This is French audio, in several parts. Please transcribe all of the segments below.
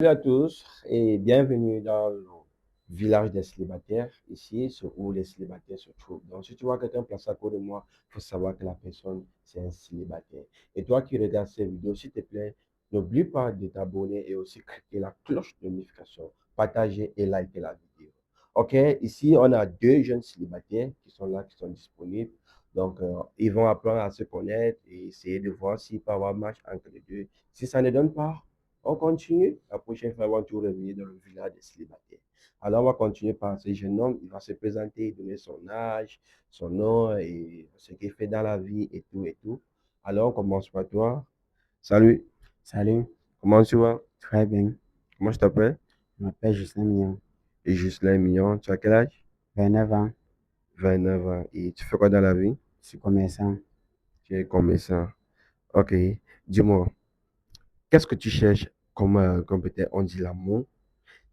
Salut à tous et bienvenue dans le village des célibataires, ici, c'est où les célibataires se trouvent. Donc, si tu vois quelqu'un placé à côté de moi, il faut savoir que la personne, c'est un célibataire. Et toi qui regardes cette vidéo, s'il te plaît, n'oublie pas de t'abonner et aussi cliquer la cloche de notification, partager et liker la vidéo. OK, ici, on a deux jeunes célibataires qui sont là, qui sont disponibles. Donc, ils vont apprendre à se connaître et essayer de voir s'il peut y avoir un match entre les deux. Si ça ne donne pas, on continue. La prochaine fois, on va tout revenir dans le village des célibataires. Alors, on va continuer par ce jeune homme. Il va se présenter, donner son âge, son nom et ce qu'il fait dans la vie et tout et tout. Alors, on commence par toi. Salut, Salut, comment tu vas? très bien. Comment je t'appelle? Je m'appelle Justin Mignon, Et Ghislain Mignon. Tu as quel âge? 29 ans, 29 ans. Et tu fais quoi dans la vie? je suis commerçant. Tu es commerçant. Ok. Dis-moi, qu'est-ce que tu cherches comme peut-être on dit l'amour?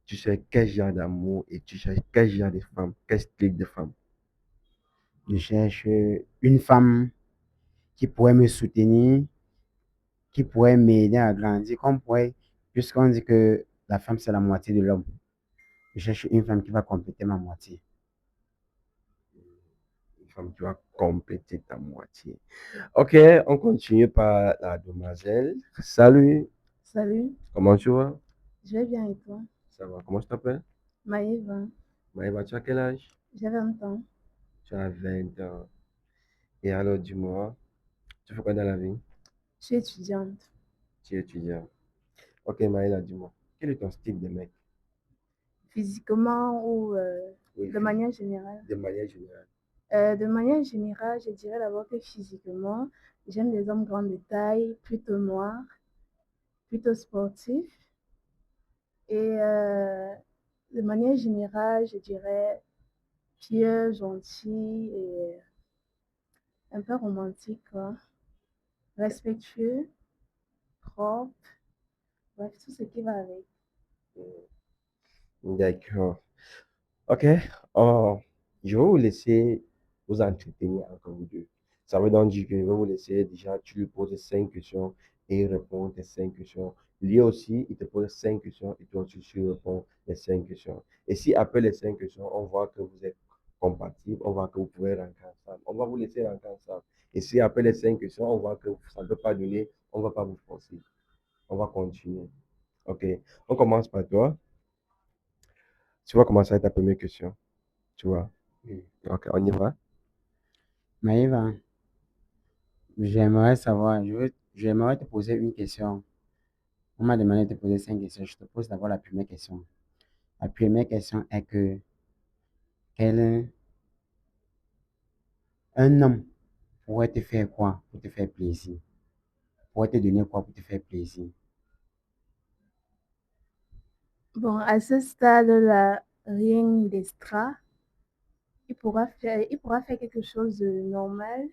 Tu cherches quel genre d'amour et tu cherches quel genre de femme, quel style de femme. Je cherche une femme qui pourrait me soutenir, qui pourrait m'aider à grandir, puisqu'on dit que la femme, c'est la moitié de l'homme. Je cherche une femme qui va compléter ma moitié. Une femme qui va compléter ta moitié. Ok, on continue par la demoiselle. Salut, Salut, comment tu vas? je vais bien et toi? Ça va, comment je t'appelle? Maëva, Maëva, tu as quel âge? j'ai 20 ans. Tu as 20 ans. Et alors, dis-moi, tu fais quoi dans la vie? Je suis étudiante. Tu es étudiant. Ok, Maëva, dis-moi, quel est ton style de mec? Physiquement ou Oui, de manière générale? de manière générale. De manière générale, je dirais d'abord que physiquement, j'aime les hommes grands de taille, plutôt noirs, plutôt sportifs. Et de manière générale, je dirais pieux, gentil et un peu romantique, quoi. Respectueux, propre, bref, tout ce qui va avec. D'accord. Ok, oh, je vais vous laisser vous entretenir entre vous deux. Ça veut donc dire que je vais vous laisser déjà, tu lui poses 5 questions et il répond tes 5 questions. Lui aussi, il te pose 5 questions et toi aussi, tu lui réponds les 5 questions. Et si après les 5 questions, on voit que vous êtes compatibles, on voit que vous pouvez rentrer ensemble, on va vous laisser rentrer ensemble. Et si après les 5 questions, on voit que ça ne peut pas donner, on ne va pas vous forcer. On va continuer. Ok, on commence par toi. Tu vas commencer avec ta première question. Tu vois. Oui. Ok, on y va. Maëva, j'aimerais te poser une question. On m'a demandé de te poser 5 questions. Je te pose d'abord la première question. La première question est que, quel, un homme pourrait te faire quoi pour te faire plaisir? Pourrait te donner quoi pour te faire plaisir? Bon, à ce stade-là, rien d'extra. Il pourra faire quelque chose de normal.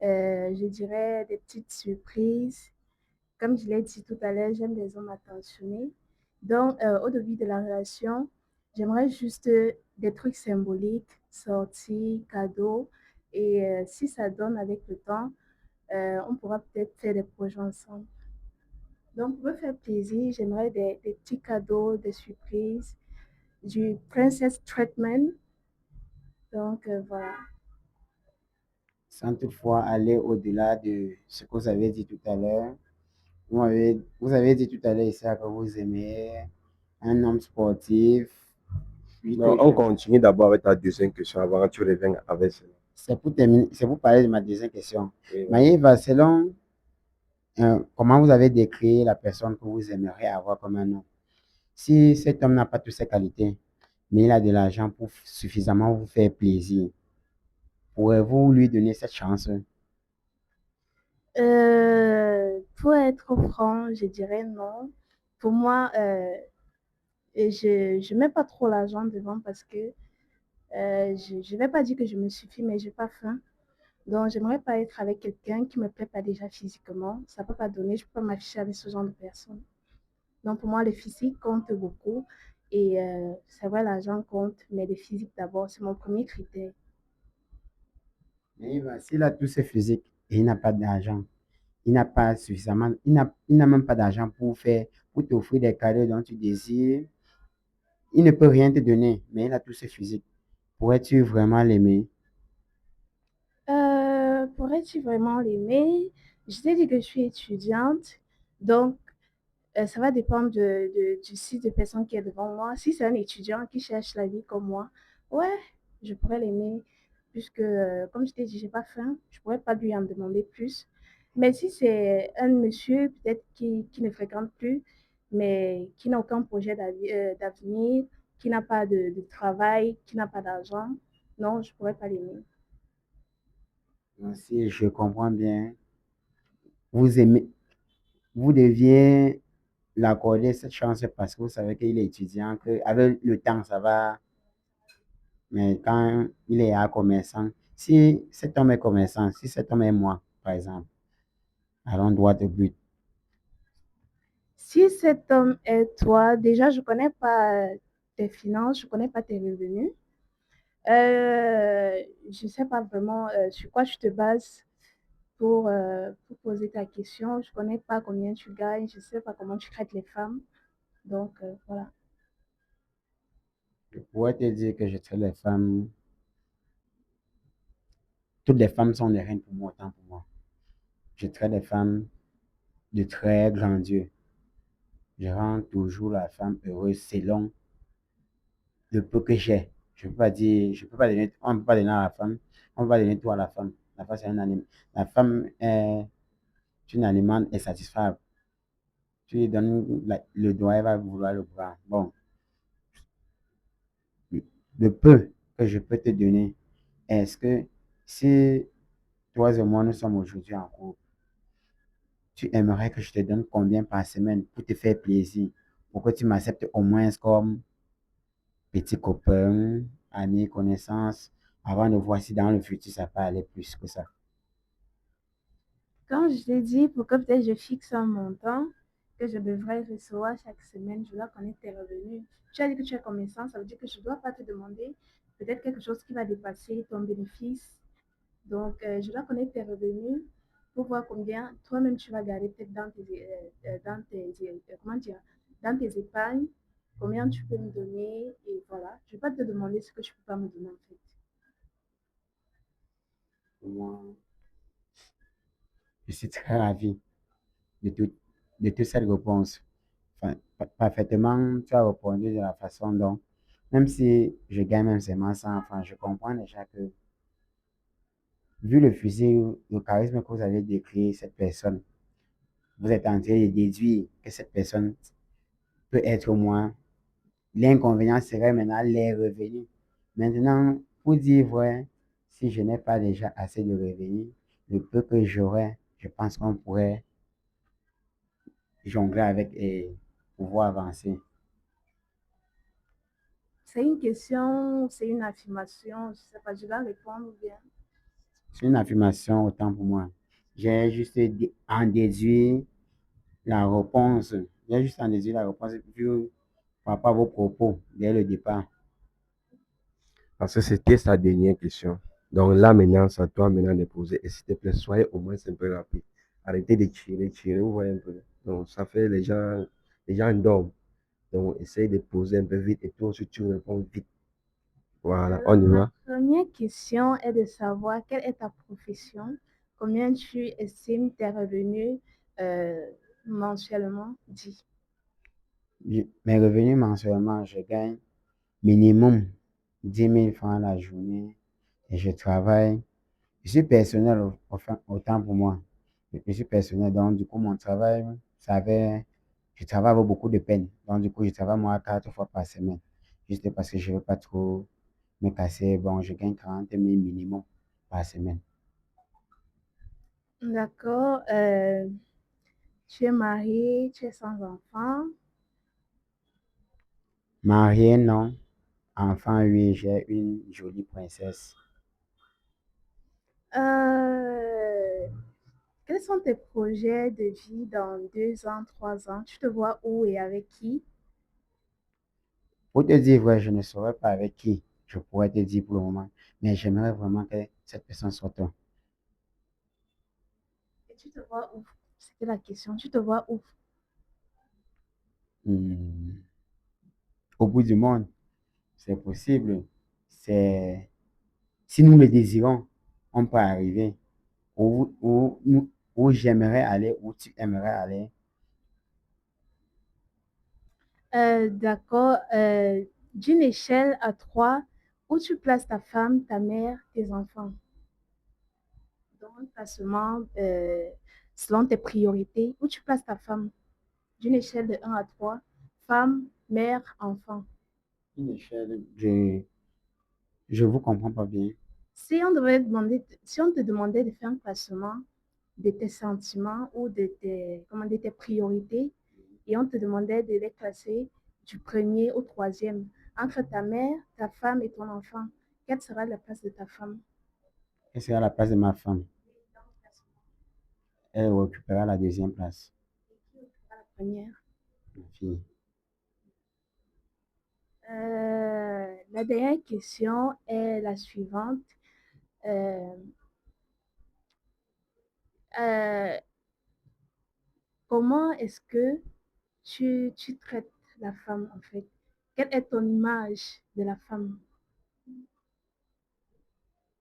Je dirais des petites surprises. Comme je l'ai dit tout à l'heure, j'aime les hommes attentionnés. Donc, au début de la relation, j'aimerais juste des trucs symboliques, sorties, cadeaux. Et si ça donne avec le temps, on pourra peut-être faire des projets ensemble. Donc, pour me faire plaisir, j'aimerais des petits cadeaux, des surprises, du princess treatment. Donc, voilà. Sans toutefois aller au-delà de ce que vous avez dit tout à l'heure. Vous avez dit tout à l'heure ici que vous aimez un homme sportif. Non, on continue d'abord avec ta deuxième question avant que tu reviennes avec cela. C'est pour parler de ma deuxième question. Oui, vas-y. Maïva, selon comment vous avez décrit la personne que vous aimeriez avoir comme un homme, si cet homme n'a pas toutes ces qualités, mais il a de l'argent pour suffisamment vous faire plaisir, pourrez-vous lui donner cette chance? Pour être franc, je dirais non. Pour moi, je ne mets pas trop l'argent devant parce que je ne vais pas dire que je me suffis, mais je n'ai pas faim. Donc, j'aimerais pas être avec quelqu'un qui me plaît pas déjà physiquement. Ça peut pas donner, je peux pas m'afficher avec ce genre de personne. Donc, pour moi, le physique compte beaucoup. Et c'est vrai, l'argent compte, mais le physique d'abord, c'est mon premier critère. Maïva, s'il a tous ses physiques et il n'a pas d'argent, il n'a pas suffisamment, il n'a même pas d'argent pour faire pour t'offrir des cadeaux dont tu désires. Il ne peut rien te donner, mais il a tout ce physique. Pourrais-tu vraiment l'aimer? Pourrais-tu vraiment l'aimer? Je t'ai dit que je suis étudiante, donc ça va dépendre du site de personne qui est devant moi. Si c'est un étudiant qui cherche la vie comme moi, ouais, je pourrais l'aimer, puisque, comme je t'ai dit, j'ai pas faim, je pourrais pas lui en demander plus. Mais si c'est un monsieur, peut-être qui ne fréquente plus, mais qui n'a aucun projet d'avenir, qui n'a pas de travail, qui n'a pas d'argent, non, je pourrais pas l'aimer. Donc, si je comprends bien, vous aimez, vous deviez l'accorder cette chance parce que vous savez qu'il est étudiant, qu'avec le temps, ça va. Mais quand il est à commerçant, si cet homme est commerçant, si cet homme est moi, par exemple, allons droit au but. Si cet homme est toi, déjà, je connais pas tes finances, je connais pas tes revenus. Je sais pas vraiment sur quoi tu te bases pour poser ta question. Je connais pas combien tu gagnes, je sais pas comment tu traites les femmes. Donc, voilà. Je pourrais te dire que je traite les femmes, toutes les femmes sont des reines pour moi, autant pour moi. Je traite les femmes de très grand Dieu. Je rends toujours la femme heureuse selon le peu que j'ai. Je peux pas dire, je peux pas donner, on ne peut pas donner à la femme, on ne peut pas donner tout à la femme. La femme, c'est un animal. La femme est une animal insatisfaisable. Tu lui donnes le doigt, elle va vouloir le bras. Bon, le peu que je peux te donner, est-ce que si toi et moi nous sommes aujourd'hui en couple, tu aimerais que je te donne combien par semaine pour te faire plaisir, pour que tu m'acceptes au moins comme petit copain, ami, connaissance, avant de voir si dans le futur ça peut aller plus que ça. Comme je t'ai dit, pour que peut-être je fixe un montant que je devrais recevoir chaque semaine, je dois connaître tes revenus. Tu as dit que tu es commerçant, ça veut dire que je ne dois pas te demander peut-être quelque chose qui va dépasser ton bénéfice. Donc, je dois connaître tes revenus pour voir combien toi-même tu vas garder peut-être comment dire, dans tes épargnes, combien tu peux me donner et voilà. Je ne vais pas te demander ce que tu ne peux pas me donner en fait. Moi, je suis très ravi de, tout, de toute cette réponse. Enfin, parfaitement, tu as répondu de la façon dont, même si je gagne même seulement 100 francs, je comprends déjà que, vu le physique, le charisme que vous avez décrit, cette personne, vous êtes en train de déduire que cette personne peut être au moins. L'inconvénient serait maintenant les revenus. Maintenant, pour dire vrai, si je n'ai pas déjà assez de revenus, le peu que j'aurai, je pense qu'on pourrait jongler avec et pouvoir avancer. C'est une question, c'est une affirmation, je ne sais pas, je dois répondre bien. C'est une affirmation autant pour moi. J'ai juste en déduit la réponse. J'ai juste en déduit la réponse vu par rapport à vos propos dès le départ. Parce que c'était sa dernière question. Donc là, maintenant, c'est à toi maintenant de poser. Et s'il te plaît, soyez au moins un peu rapide. Arrêtez de tirer, tirer, vous voyez un peu. Donc, ça fait les gens dorment. Donc, essaye de poser un peu vite et toi aussi, tu réponds vite. Voilà, Alors, on y ma va. première question est de savoir quelle est ta profession, combien tu estimes tes revenus euh, mensuellement dit. Mes revenus mensuellement, je gagne minimum 10 000 francs la journée et je travaille. Je suis personnel enfin, autant pour moi. Je suis personnel, donc du coup, mon travail, je travaille avec beaucoup de peine. Donc du coup, je travaille moi 4 fois par semaine. Juste parce que je ne veux pas trop me casser. Bon, je gagne 40 000 minimum par semaine. D'accord. Tu es marié, tu es sans enfant. Marié, non. Enfant, oui, j'ai une jolie princesse. Euh, Quels sont tes projets de vie dans 2 ans, 3 ans? Tu te vois où et avec qui? Pour te dire vrai, je ne saurais pas avec qui je pourrais te dire pour le moment, mais j'aimerais vraiment que cette personne soit toi. Et tu te vois où? C'était la question. Tu te vois où? Hmm, Au bout du monde, c'est possible. C'est, si nous le désirons, on peut arriver où j'aimerais aller, où tu aimerais aller. D'accord. D'une échelle à 3, où tu places ta femme, ta mère, tes enfants? Dans un classement selon tes priorités, où tu places ta femme? D'une échelle de 1 à 3, femme, mère, enfant. Une échelle, je vous comprends pas bien. Si on te demandait de faire un classement de tes sentiments ou de tes priorités, et on te demandait de les classer du premier au troisième, entre ta mère, ta femme et ton enfant, quelle sera la place de ta femme? Quelle sera la place de ma femme? Elle occupera la deuxième place. La première. Ma fille. La dernière question est la suivante. Euh, euh, Comment est-ce que tu traites la femme en fait? Quelle est ton image de la femme?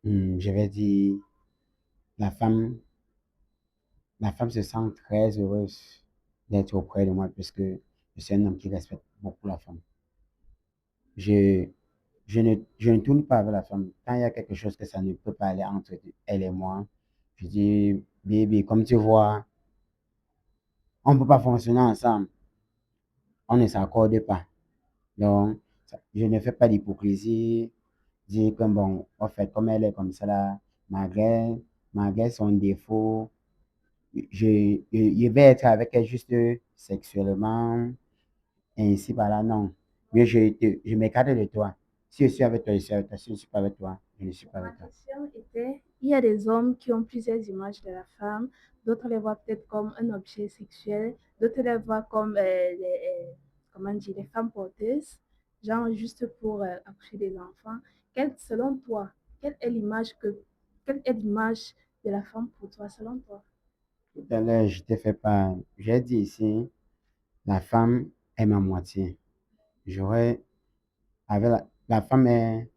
Je vais dire, la femme, la femme se sent très heureuse d'être auprès de moi puisque je suis un homme qui respecte beaucoup la femme. Je, je ne tourne pas avec la femme. Quand il y a quelque chose que ça ne peut pas aller entre elle et moi, je dis, baby, comme tu vois, on ne peut pas fonctionner ensemble. On ne s'accorde pas. Donc, je ne fais pas d'hypocrisie. Dire que bon, en fait, comme elle est comme ça là, malgré, malgré son défaut, je vais être avec elle juste sexuellement, et ainsi par là, non. Mais je m'écarte de toi. Si je suis avec toi, je suis avec toi. Si je ne suis pas avec toi, je ne suis pas Ma avec toi. question était, il y a des hommes qui ont plusieurs images de la femme, d'autres les voient peut-être comme un objet sexuel, d'autres les voient comme comment dire, les femmes porteuses, genre juste pour accoucher des enfants. Selon toi, quelle est quelle est l'image de la femme pour toi, selon toi? Tout à l'heure, je t'ai fait pas. J'ai dit ici, la femme est ma moitié. J'aurais, avec la femme est,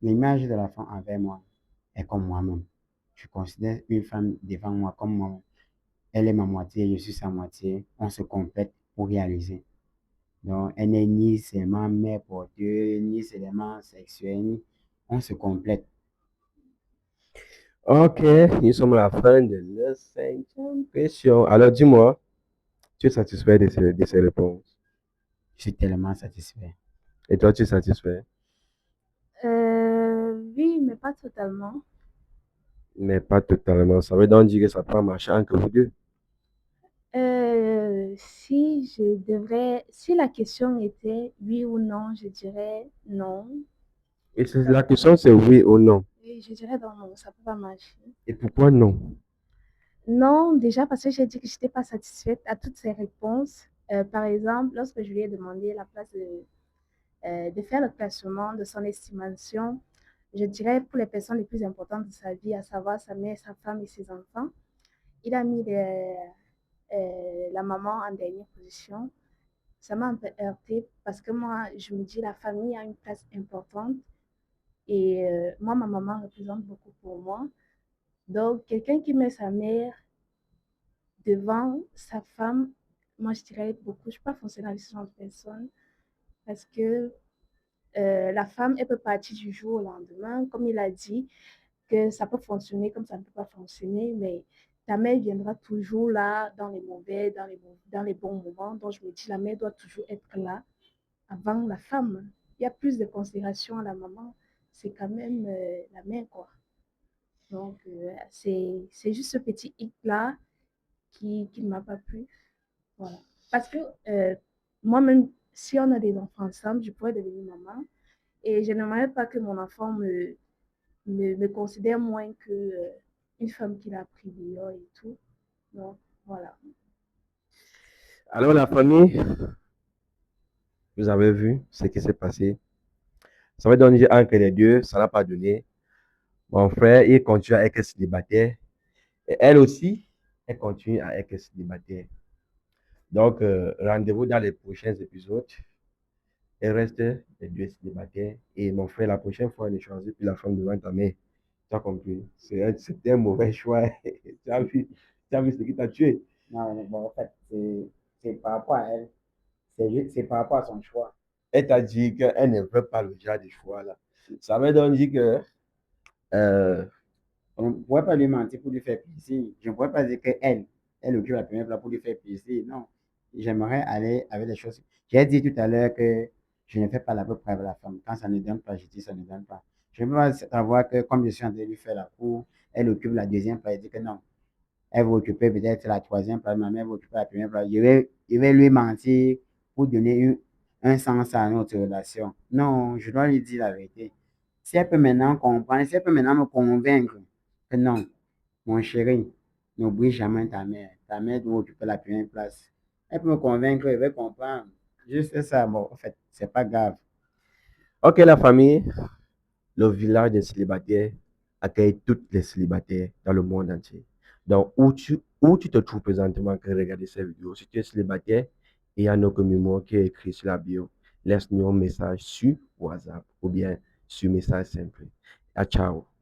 l'image de la femme avec moi est comme moi-même. Je considère une femme devant moi comme moi. Elle est ma moitié, je suis sa moitié. On se complète pour réaliser. Donc, elle n'est ni seulement mère porteuse, ni seulement sexuelle. On se complète. Ok, nous sommes à la fin de la cinquième question. Alors dis-moi, tu es satisfait de ces réponses? Je suis tellement satisfait. Et toi, tu es satisfait? Oui, mais pas totalement. Mais pas totalement. Ça veut donc dire que ça peut marcher entre vous deux. Si la question était oui ou non, je dirais non. Et la question, c'est oui ou non. Oui, je dirais non, ça peut pas marcher. Et pourquoi non? Non, déjà parce que j'ai dit que je n'étais pas satisfaite à toutes ces réponses. Par exemple, lorsque je lui ai demandé la place de faire le classement de son estimation, je dirais pour les personnes les plus importantes de sa vie, à savoir sa mère, sa femme et ses enfants, il a mis la maman en dernière position. Ça m'a un peu heurté parce que moi, je me dis la famille a une place importante et moi, ma maman représente beaucoup pour moi. Donc, quelqu'un qui met sa mère devant sa femme, moi, je dirais beaucoup. Je ne suis pas forcément avec ce genre de personne parce que la femme, elle peut partir du jour au lendemain, comme il a dit, que ça peut fonctionner comme ça ne peut pas fonctionner, mais ta mère viendra toujours là dans les mauvais, dans les bons moments. Donc, je me dis, la mère doit toujours être là avant la femme. Il y a plus de considération à la maman. C'est quand même la mère, quoi. Donc, c'est juste ce petit hic-là qui ne m'a pas plu. Voilà. Parce que moi-même, si on a des enfants ensemble, je pourrais devenir maman. Et je n'aimerais pas que mon enfant me considère moins que une femme qui l'a pris dehors et tout. Donc, voilà. Alors la famille, vous avez vu ce qui s'est passé. Ça veut donc dire entre les deux, ça n'a pas donné. Mon frère, il continue à être célibataire. Et elle aussi, elle continue à être célibataire. Donc, rendez-vous dans les prochains épisodes. Il reste les deux célibataires. Et mon frère, la prochaine fois, ne choisit plus la femme devant ta mère. Tu as compris? C'était un mauvais choix. Tu as vu ce qui t'a tué. Non, mais bon, en fait, c'est par rapport à elle. C'est par rapport à son choix. Elle t'a dit qu'elle ne veut pas le genre de choix là. Ça veut donc dire que On ne pourrait pas lui mentir pour lui faire plaisir. Je ne pourrais pas dire qu'elle, elle occupe la première place pour lui faire plaisir. Non. J'aimerais aller avec les choses. J'ai dit tout à l'heure que je ne fais pas la peu près avec la femme. Quand ça ne donne pas, je dis ça ne donne pas. Je ne veux pas savoir que comme je suis en train de lui faire la cour, elle occupe la deuxième place. Elle dit que non. Elle va occuper peut-être la troisième place, ma mère va occuper la première place. Je vais lui mentir pour donner un sens à notre relation. Non, je dois lui dire la vérité. Si elle peut maintenant comprendre, si elle peut maintenant me convaincre que non, mon chéri, n'oublie jamais ta mère. Ta mère doit occuper la première place. Elle peut me convaincre, elle va comprendre. Juste ça, bon, en fait, c'est pas grave. ok, la famille, le village des célibataires accueille toutes les célibataires dans le monde entier. Donc, où tu te trouves présentement que regarder cette vidéo, si tu es célibataire, il y a notre numéro qui est écrit sur la bio. Laisse-nous un message sur WhatsApp ou bien sur message simple. À ciao.